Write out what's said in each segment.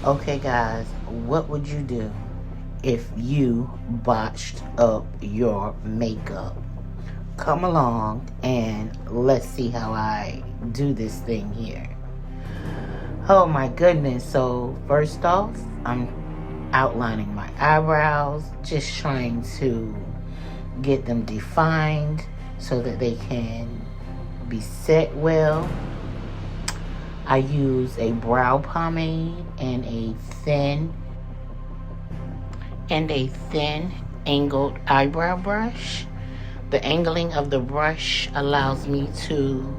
Okay, guys, what would you do if you botched up your makeup? Come along and let's see how I do this thing here. Oh my goodness. So first off, I'm outlining my eyebrows, just trying to get them defined so that they can be set well. I use a brow pomade and a thin angled eyebrow brush. The angling of the brush allows me to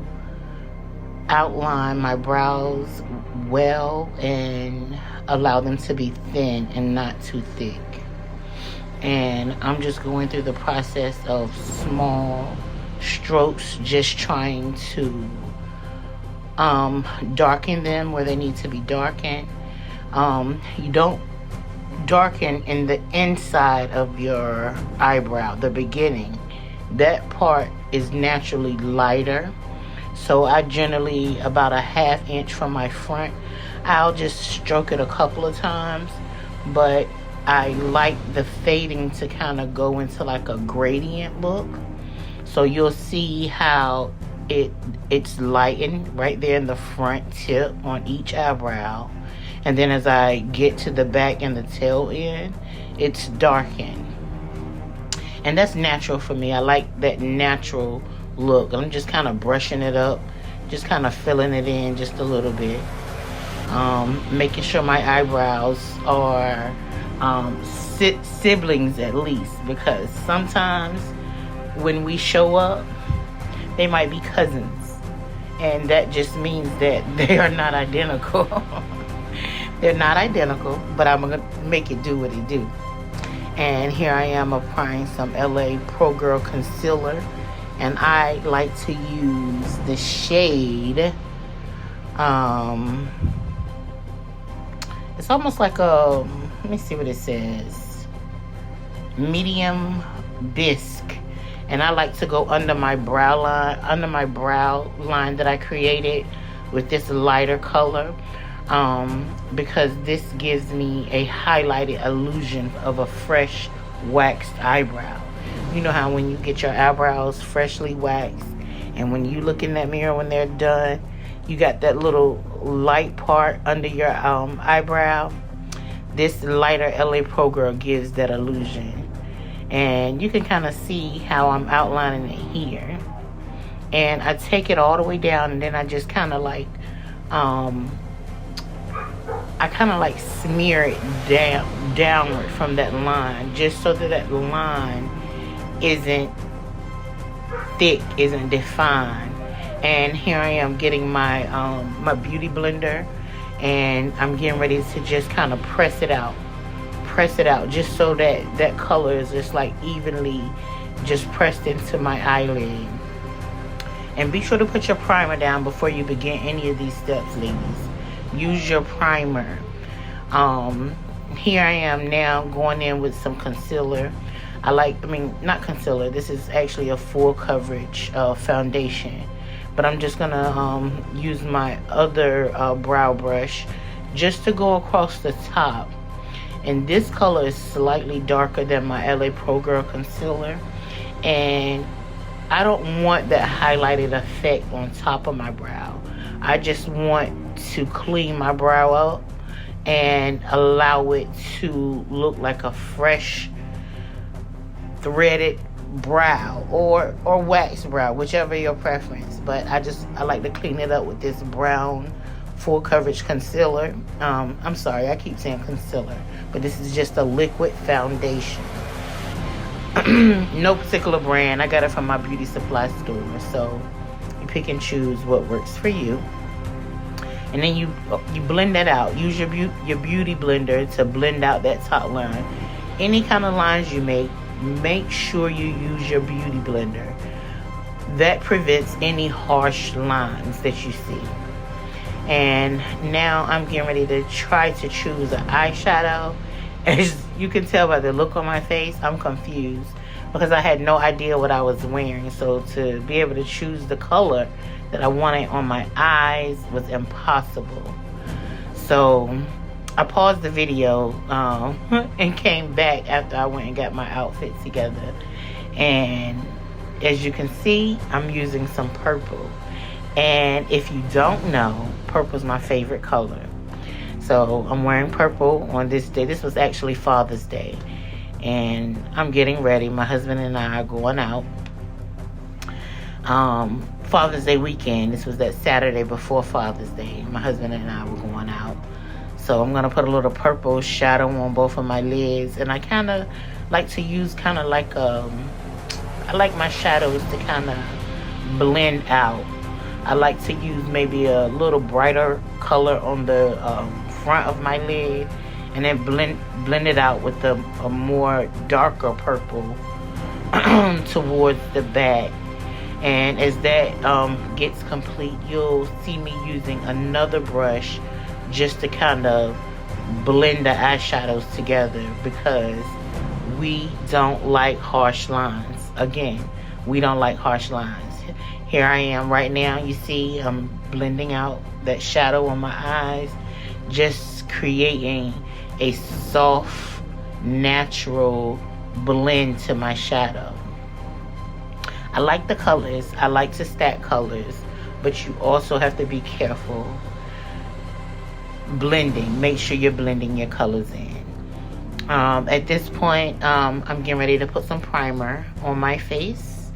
outline my brows well and allow them to be thin and not too thick. And I'm just going through the process of small strokes, just trying to darken them where they need to be darkened. You don't darken in the inside of your eyebrow, the beginning. That part is naturally lighter. So I generally, about a ½ inch from my front, I'll just stroke it a couple of times. But I like the fading to kind of go into like a gradient look. So you'll see how it's lightened right there in the front tip on each eyebrow. And then as I get to the back and the tail end, it's darkened. And that's natural for me. I like that natural look. I'm just kind of brushing it up, just kind of filling it in just a little bit. Making sure my eyebrows are siblings at least, because sometimes when we show up, they might be cousins. And that just means that they are not identical. They're not identical, but I'm going to make it do what it do. And here I am applying some LA Pro Girl concealer. And I like to use the shade. It's almost like a, let me see what it says. Medium bisque. And I like to go under my brow line that I created with this lighter color. Because this gives me a highlighted illusion of a fresh waxed eyebrow. You know how when you get your eyebrows freshly waxed, and when you look in that mirror when they're done, you got that little light part under your eyebrow. This lighter LA Pro Girl gives that illusion. And you can kind of see how I'm outlining it here. And I take it all the way down, and then I just kind of like smear it downward from that line, just so that that line isn't thick, isn't defined. And here I am getting my my beauty blender, and I'm getting ready to just kind of press it out, just so that that color is just like evenly just pressed into my eyelid. And be sure to put your primer down before you begin any of these steps, ladies. Use your primer. Here I am now going in with some concealer. Not concealer, this is actually a full coverage foundation. But I'm just gonna use my other brow brush just to go across the top. And this color is slightly darker than my LA Pro Girl concealer. And I don't want that highlighted effect on top of my brow. I just want to clean my brow up and allow it to look like a fresh threaded brow or waxed brow, whichever your preference. But I like to clean it up with this brown full coverage concealer. I'm sorry, I keep saying concealer, but this is just a liquid foundation. No particular brand. I got it from my beauty supply store, so you pick and choose what works for you. And then you blend that out. Use your beauty blender to blend out that top line. Any kind of lines you make sure you use your beauty blender. That prevents any harsh lines that you see. And now I'm getting ready to try to choose an eyeshadow. As you can tell by the look on my face, I'm confused because I had no idea what I was wearing. So to be able to choose the color that I wanted on my eyes was impossible. So I paused the video and came back after I went and got my outfit together. And as you can see, I'm using some purple. And if you don't know, purple is my favorite color. So I'm wearing purple on this day. This was actually Father's Day. And I'm getting ready. My husband and I are going out. Father's Day weekend. This was that Saturday before Father's Day. My husband and I were going out. So I'm going to put a little purple shadow on both of my lids. And I kind of like to use kind of like, I like my shadows to kind of blend out. I like to use maybe a little brighter color on the front of my lid. And then blend it out with a more darker purple towards the back. And as that gets complete, you'll see me using another brush just to kind of blend the eyeshadows together, because we don't like harsh lines. Again, we don't like harsh lines. Here I am right now. You see I'm blending out that shadow on my eyes, just creating a soft, natural blend to my shadow. I like the colors. I like to stack colors, but you also have to be careful blending. Make sure you're blending your colors in. At this point, I'm getting ready to put some primer on my face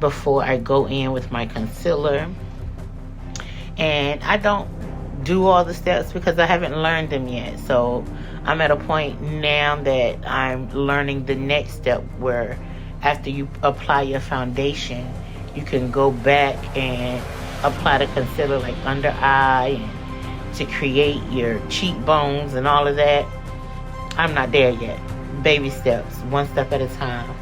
before I go in with my concealer. And I don't do all the steps because I haven't learned them yet. So I'm at a point now that I'm learning the next step, where after you apply your foundation, you can go back and apply the concealer like under eye and to create your cheekbones and all of that. I'm not there yet. Baby steps, one step at a time.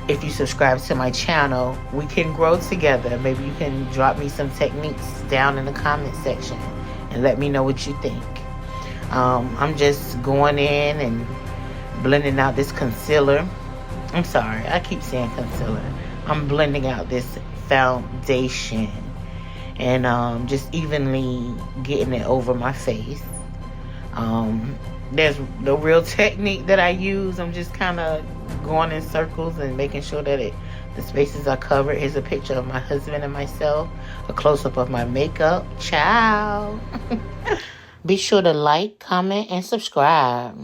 If you subscribe to my channel, we can grow together. Maybe you can drop me some techniques down in the comment section and let me know what you think. I'm just going in and blending out this concealer. I'm sorry, I keep saying concealer. I'm blending out this foundation and just evenly getting it over my face. There's no real technique that I use. I'm just kind of going in circles and making sure that the spaces are covered. Here's a picture of my husband and myself, a close-up of my makeup. Ciao. Be sure to like, comment, and subscribe.